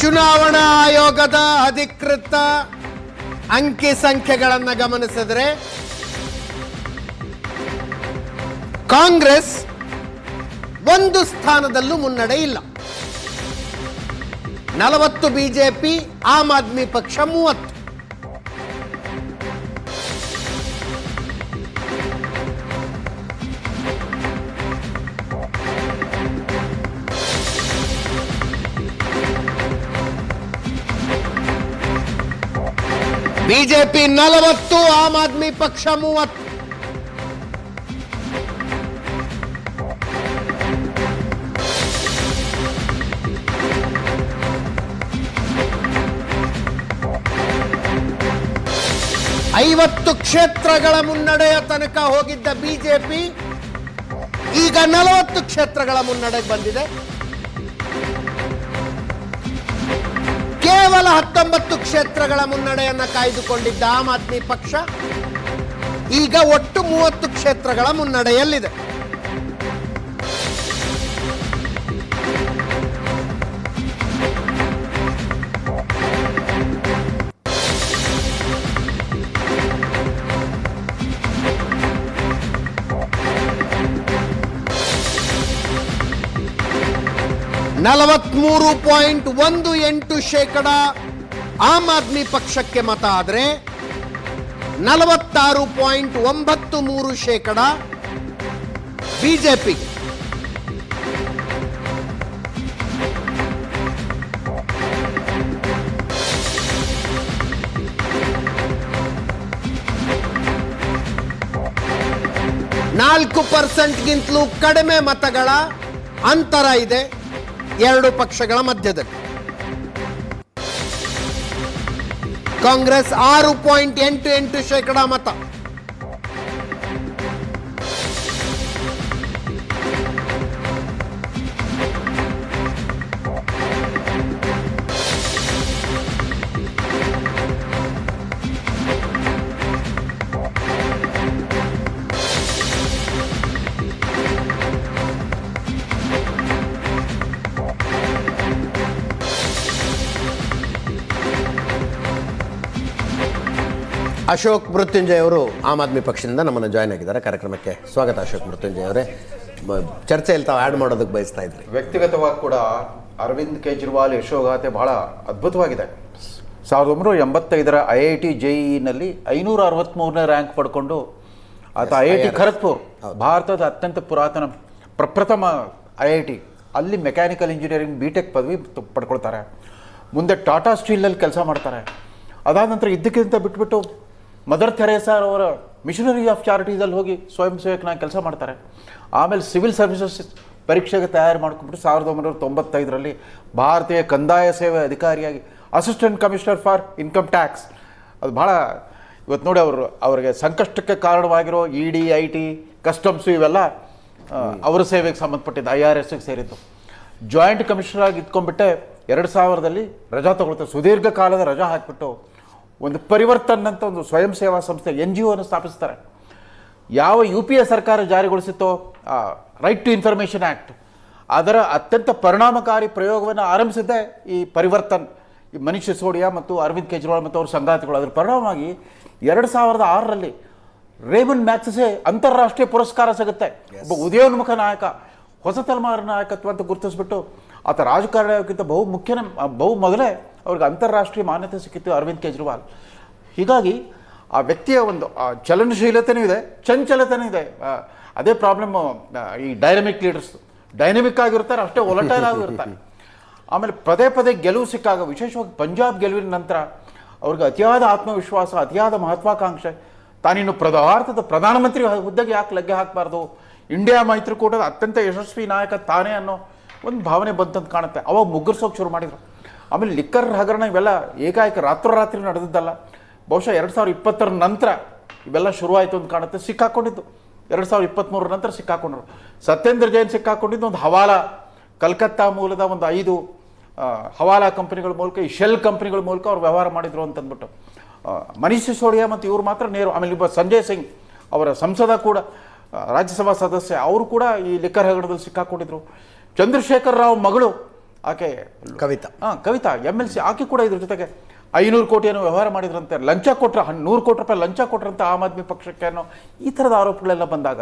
ಚುನಾವಣಾ ಆಯೋಗದ ಅಧಿಕೃತ ಅಂಕಿ ಸಂಖ್ಯೆಗಳನ್ನು ಗಮನಿಸಿದರೆ ಕಾಂಗ್ರೆಸ್ ಒಂದು ಸ್ಥಾನದಲ್ಲೂ ಮುನ್ನಡೆ ಇಲ್ಲ. 40 ಬಿಜೆಪಿ, ಆಮ್ ಆದ್ಮಿ ಪಕ್ಷ 30. ಬಿಜೆಪಿ 40, ಆಮ್ ಆದ್ಮಿ ಪಕ್ಷ 30. ಐವತ್ತು ಕ್ಷೇತ್ರಗಳ ಮುನ್ನಡೆಯ ತನಕ ಹೋಗಿದ್ದ ಬಿಜೆಪಿ ಈಗ 40 ಕ್ಷೇತ್ರಗಳ ಮುನ್ನಡೆಗೆ ಬಂದಿದೆ. ಕೇವಲ 19 ಕ್ಷೇತ್ರಗಳ ಮುನ್ನಡೆಯನ್ನ ಕಾಯ್ದುಕೊಂಡಿದ್ದ ಆಮ್ ಆದ್ಮಿ ಪಕ್ಷ ಈಗ ಒಟ್ಟು 30 ಕ್ಷೇತ್ರಗಳ ಮುನ್ನಡೆಯಲ್ಲಿದೆ. ,18% ಆಮ್ ಆದ್ಮಿ ಪಕ್ಷಕ್ಕೆ ಮತ ಆದರೆ 46.93% ಬಿಜೆಪಿ. ,4%ಗಿಂತಲೂ ಕಡಿಮೆ ಮತಗಳ ಅಂತರ ಇದೆ ಎರಡು ಪಕ್ಷಗಳ ಮಧ್ಯದಲ್ಲಿ. ಕಾಂಗ್ರೆಸ್ 6.88% ಮತ, ಅಶೋಕ್ ಮೃತ್ಯುಂಜಯ ಅವರು ಆಮ್ ಆದ್ಮಿ ಪಕ್ಷದಿಂದ ನಮ್ಮನ್ನು ಜಾಯ್ನ್ ಆಗಿದ್ದಾರೆ. ಕಾರ್ಯಕ್ರಮಕ್ಕೆ ಸ್ವಾಗತ ಅಶೋಕ್ ಮೃತ್ಯುಂಜಯ ಅವರೇ. ಚರ್ಚೆಯಲ್ಲಿ ತಾವು ಆ್ಯಡ್ ಮಾಡೋದಕ್ಕೆ ಬಯಸ್ತಾ ಇದ್ರಿ. ವ್ಯಕ್ತಿಗತವಾಗಿ ಕೂಡ ಅರವಿಂದ್ ಕೇಜ್ರಿವಾಲ್ ಯಶೋಗಾಥೆ ಬಹಳ ಅದ್ಭುತವಾಗಿದೆ. 1985 IIT JEEನಲ್ಲಿ 563ನೇ ರ್ಯಾಂಕ್ ಪಡ್ಕೊಂಡು ಆತ IIT ಖರಗ್ಪುರ್, ಭಾರತದ ಅತ್ಯಂತ ಪುರಾತನ ಪ್ರಪ್ರಥಮ IIT, ಅಲ್ಲಿ ಮೆಕ್ಯಾನಿಕಲ್ ಇಂಜಿನಿಯರಿಂಗ್ BTech ಪದವಿ ಪಡ್ಕೊಳ್ತಾರೆ. ಮುಂದೆ ಟಾಟಾ ಸ್ಟೀಲ್ನಲ್ಲಿ ಕೆಲಸ ಮಾಡ್ತಾರೆ. ಅದಾದ ನಂತರ ಇದ್ದಕ್ಕಿಂತ ಬಿಟ್ಬಿಟ್ಟು ಮದರ್ ಥೆರೇಸಾ ಅವರ ಮಿಷನರಿ ಆಫ್ ಚಾರಿಟೀಸಲ್ಲಿ ಹೋಗಿ ಸ್ವಯಂ ಸೇವಕನಾಗಿ ಕೆಲಸ ಮಾಡ್ತಾರೆ. ಆಮೇಲೆ ಸಿವಿಲ್ ಸರ್ವಿಸಸ್ ಪರೀಕ್ಷೆಗೆ ತಯಾರು ಮಾಡ್ಕೊಂಡ್ಬಿಟ್ಟು 1995ರಲ್ಲಿ ಭಾರತೀಯ ಕಂದಾಯ ಸೇವೆ ಅಧಿಕಾರಿಯಾಗಿ assistant commissioner for income tax. ಅದು ಭಾಳ ಇವತ್ತು ನೋಡಿ ಅವರಿಗೆ ಸಂಕಷ್ಟಕ್ಕೆ ಕಾರಣವಾಗಿರೋ ED, IT, ಕಸ್ಟಮ್ಸು ಇವೆಲ್ಲ ಅವರ ಸೇವೆಗೆ ಸಂಬಂಧಪಟ್ಟಿದ್ದು, IRSಗೆ ಸೇರಿದ್ದು. ಜಾಯಿಂಟ್ ಕಮಿಷನರ್ ಆಗಿ ಇದ್ಕೊಂಡ್ಬಿಟ್ಟೆ 2000ರಲ್ಲಿ ರಜಾ ತಗೊಳ್ತಾರೆ. ಸುದೀರ್ಘ ಕಾಲದ ರಜಾ ಹಾಕಿಬಿಟ್ಟು ಒಂದು ಪರಿವರ್ತನ್ ಅಂತ ಒಂದು ಸ್ವಯಂ ಸೇವಾ ಸಂಸ್ಥೆ NGO ಸ್ಥಾಪಿಸ್ತಾರೆ. ಯಾವ UPA ಸರ್ಕಾರ ಜಾರಿಗೊಳಿಸಿತ್ತೋ ರೈಟ್ ಟು ಇನ್ಫಾರ್ಮೇಷನ್ ಆ್ಯಕ್ಟ್, ಅದರ ಅತ್ಯಂತ ಪರಿಣಾಮಕಾರಿ ಪ್ರಯೋಗವನ್ನು ಆರಂಭಿಸಿದ್ದೇ ಈ ಪರಿವರ್ತನ್, ಈ ಮನೀಶ್ ಸಿಸೋಡಿಯಾ ಮತ್ತು ಅರವಿಂದ್ ಕೇಜ್ರಿವಾಲ್ ಮತ್ತು ಅವ್ರ ಸಂಗಾತಿಗಳು. ಅದರ ಪರಿಣಾಮವಾಗಿ 2006ರಲ್ಲಿ ರೇಮನ್ ಮ್ಯಾಥ್ಸೆ ಅಂತಾರಾಷ್ಟ್ರೀಯ ಪುರಸ್ಕಾರ ಸಿಗುತ್ತೆ. ಒಬ್ಬ ಉದಯೋನ್ಮುಖ ನಾಯಕ, ಹೊಸ ತಲೆಮಾರಿನ ನಾಯಕತ್ವ ಅಂತ ಗುರುತಿಸ್ಬಿಟ್ಟು ಆತ ರಾಜಕಾರಣಿಗಿಂತ ಬಹು ಮೊದಲೇ ಅವ್ರಿಗೆ ಅಂತಾರಾಷ್ಟ್ರೀಯ ಮಾನ್ಯತೆ ಸಿಕ್ಕಿತ್ತು ಅರವಿಂದ್ ಕೇಜ್ರಿವಾಲ್. ಹೀಗಾಗಿ ಆ ವ್ಯಕ್ತಿಯ ಒಂದು ಚಲನಶೀಲತೆಯೂ ಇದೆ, ಚಂಚಲತೆಯೂ ಇದೆ. ಅದೇ ಪ್ರಾಬ್ಲಮ್ ಈ ಡೈನಮಿಕ್ ಲೀಡರ್ಸ್. ಡೈನಮಿಕ್ ಆಗಿರ್ತಾರೆ, ಅಷ್ಟೇ ಒಲಟೈಲ್ ಆಗಿರ್ತಾರೆ. ಆಮೇಲೆ ಪದೇ ಪದೇ ಗೆಲುವು ಸಿಕ್ಕಾಗ, ವಿಶೇಷವಾಗಿ ಪಂಜಾಬ್ ಗೆಲುವಿನ ನಂತರ ಅವ್ರಿಗೆ ಅತಿಯಾದ ಆತ್ಮವಿಶ್ವಾಸ, ಅತಿಯಾದ ಮಹತ್ವಾಕಾಂಕ್ಷೆ. ತಾನಿನ್ನು ಭಾರತದ ಪ್ರಧಾನಮಂತ್ರಿ ಹುದ್ದೆಗೆ ಯಾಕೆ ಲಗ್ಗೆ ಹಾಕಬಾರ್ದು, ಇಂಡಿಯಾ ಮೈತ್ರಿಕೂಟದ ಅತ್ಯಂತ ಯಶಸ್ವಿ ನಾಯಕ ತಾನೇ ಅನ್ನೋ ಒಂದು ಭಾವನೆ ಬಂತಂತ ಕಾಣುತ್ತೆ. ಅವಾಗ ಮುಗ್ಗರ್ಸೋಕೆ ಶುರು ಮಾಡಿದರು. ಆಮೇಲೆ ಲಿಕ್ಕರ್ ಹಗರಣ ಇವೆಲ್ಲ ಏಕಾಏಕ ರಾತ್ರೋರಾತ್ರಿ ನಡೆದಿದ್ದಲ್ಲ. ಬಹುಶಃ 2020 ನಂತರ ಇವೆಲ್ಲ ಶುರುವಾಯಿತು ಅಂತ ಕಾಣುತ್ತೆ. ಸಿಕ್ಕಾಕೊಂಡಿದ್ದು 2023 ನಂತರ ಸಿಕ್ಕಾಕೊಂಡ್ರು. ಸತ್ಯೇಂದ್ರ ಜೈನ್ ಸಿಕ್ಕಾಕೊಂಡಿದ್ದು ಒಂದು ಹವಾಲಾ, ಕಲ್ಕತ್ತಾ ಮೂಲದ ಒಂದು 5 ಹವಾಲಾ ಕಂಪನಿಗಳ ಮೂಲಕ, ಈ ಶೆಲ್ ಕಂಪನಿಗಳ ಮೂಲಕ ಅವ್ರು ವ್ಯವಹಾರ ಮಾಡಿದ್ರು ಅಂತಂದ್ಬಿಟ್ಟು. ಮನೀಶ್ ಸಿಸೋಡಿಯಾ ಮತ್ತು ಇವರು ಮಾತ್ರ ನೇರ. ಆಮೇಲೆ ಇಬ್ಬ ಸಂಜಯ್ ಸಿಂಗ್ ಅವರ ಸಂಸದ ಕೂಡ, ರಾಜ್ಯಸಭಾ ಸದಸ್ಯ, ಅವರು ಕೂಡ ಈ ಲಿಕ್ಕರ್ ಹಗರಣದಲ್ಲಿ ಸಿಕ್ಕಾಕೊಂಡಿದ್ರು. ಚಂದ್ರಶೇಖರ್ ರಾವ್ ಮಗಳು ಆಕೆ ಕವಿತಾ MLC ಆಕೆ ಕೂಡ ಇದ್ರ ಜೊತೆಗೆ 500 ಕೋಟಿಯನ್ನು ವ್ಯವಹಾರ ಮಾಡಿದ್ರಂತೆ, ಲಂಚ ಕೊಟ್ಟರೆ 100 ಕೋಟಿ ರೂಪಾಯಿ ಲಂಚ ಕೊಟ್ರಂತೆ ಆಮ್ ಆದ್ಮಿ ಪಕ್ಷಕ್ಕೆ ಅನ್ನೋ ಈ ಥರದ ಆರೋಪಗಳೆಲ್ಲ ಬಂದಾಗ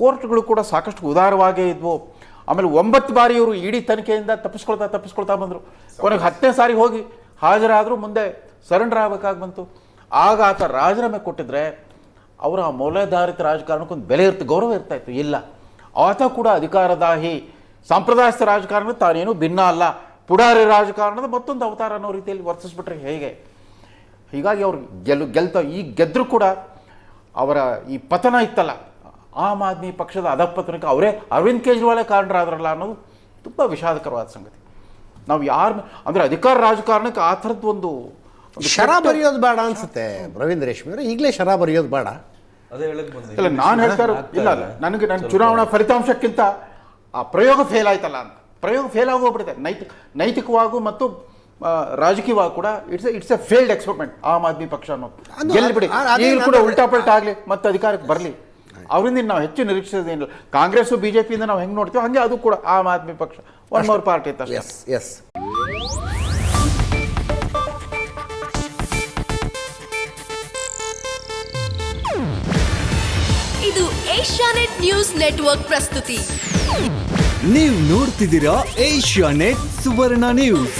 ಕೋರ್ಟ್ಗಳು ಕೂಡ ಸಾಕಷ್ಟು ಉದಾರವಾಗೇ ಇದ್ವು. ಆಮೇಲೆ 9 ಬಾರಿ ಇವರು ಇಡೀ ತನಿಖೆಯಿಂದ ತಪ್ಪಿಸ್ಕೊಳ್ತಾ ಬಂದರು. ಕೊನೆಗೆ 10ನೇ ಸಾರಿ ಹೋಗಿ ಹಾಜರಾದರೂ ಮುಂದೆ ಸರೆಂಡರ್ ಆಗಬೇಕಾಗಿ ಬಂತು. ಆಗ ಆತ ರಾಜೀನಾಮೆ ಕೊಟ್ಟಿದ್ರೆ ಅವರ ಮೌಲ್ಯಾಧಾರಿತ ರಾಜಕಾರಣಕ್ಕೊಂದು ಬೆಲೆ ಗೌರವ ಇರ್ತಾ ಇತ್ತು. ಇಲ್ಲ, ಆತ ಕೂಡ ಅಧಿಕಾರದಾಹಿ ಸಾಂಪ್ರದಾಯಿಕ ರಾಜಕಾರಣ ತಾನೇನು ಭಿನ್ನ ಅಲ್ಲ, ಪುಡಾರಿ ರಾಜಕಾರಣದ ಮತ್ತೊಂದು ಅವತಾರ ಅನ್ನೋ ರೀತಿಯಲ್ಲಿ ವರ್ತಿಸ್ಬಿಟ್ರೆ ಹೇಗೆ? ಹೀಗಾಗಿ ಅವ್ರು ಗೆದ್ದರೂ ಕೂಡ ಅವರ ಈ ಪತನ ಇತ್ತಲ್ಲ, ಆಮ್ ಆದ್ಮಿ ಪಕ್ಷದ ಅಧಪತನಕ್ಕೆ ಅವರೇ ಅರವಿಂದ್ ಕೇಜ್ರಿವಾಲೇ ಕಾರಣರಾದ್ರಲ್ಲ ಅನ್ನೋದು ತುಂಬ ವಿಷಾದಕರವಾದ ಸಂಗತಿ. ನಾವು ಯಾರು ಅಂದರೆ ಅಧಿಕಾರ ರಾಜಕಾರಣಕ್ಕೆ ಆ ಥರದ್ದು ಒಂದು ಶರ ಬರೆಯೋದು ಬೇಡ ಅನ್ಸುತ್ತೆ. ರವೀಂದ್ರ ರೇಷ್ಮೆ ಅವರು ಈಗಲೇ ಶರ ಬರೆಯೋದು ಬೇಡ. ಇಲ್ಲ, ನಾನು ಹೇಳ್ತಾ ಇಲ್ಲ ನನಗೆ ನನ್ನ ಚುನಾವಣಾ ಫಲಿತಾಂಶಕ್ಕಿಂತ ಆ ಪ್ರಯೋಗ ಫೇಲ್ ಆಯ್ತಲ್ಲ ಅಂತ. ಪ್ರಯೋಗ ಫೇಲ್ ಆಗೋಗ್ಬಿಡುತ್ತೆ ನೈತಿಕವಾಗೂ ಮತ್ತು ರಾಜಕೀಯವಾಗಿ ಕೂಡ. It's A failed experiment Aam Aadmi ಪಕ್ಷ ಅನ್ನೋದು. ಗೆಲ್ಬಿಡಿ, ಈಗ ಕೂಡ ಉಲ್ಟಾ ಪಲ್ಟಾ ಆಗಲಿ ಮತ್ತೆ ಅಧಿಕಾರಕ್ಕೆ ಬರಲಿ, ಅವರಿಂದ ನಾವು ಹೆಚ್ಚು ನಿರೀಕ್ಷಿಸೋದೇನಿಲ್ಲ. ಕಾಂಗ್ರೆಸ್ ಬಿಜೆಪಿಯಿಂದ ನಾವು ಹೆಂಗೆ ನೋಡ್ತೀವಿ ಹಾಗೆ ಅದು ಕೂಡ ಆಮ್ ಆದ್ಮಿ ಪಕ್ಷ ಒನ್ ಮೋರ್ ಪಾರ್ಟಿ ಅಂತ. ಎಸ್ ಇದು ಏಷ್ಯಾನೆಟ್ ನ್ಯೂಸ್ ನೆಟ್ವರ್ಕ್ ಪ್ರಸ್ತುತಿ. ನೀವು ನೋಡ್ತಿದ್ದೀರಾ ಏಷ್ಯಾನೆಟ್ ಸುವರ್ಣ ನ್ಯೂಸ್.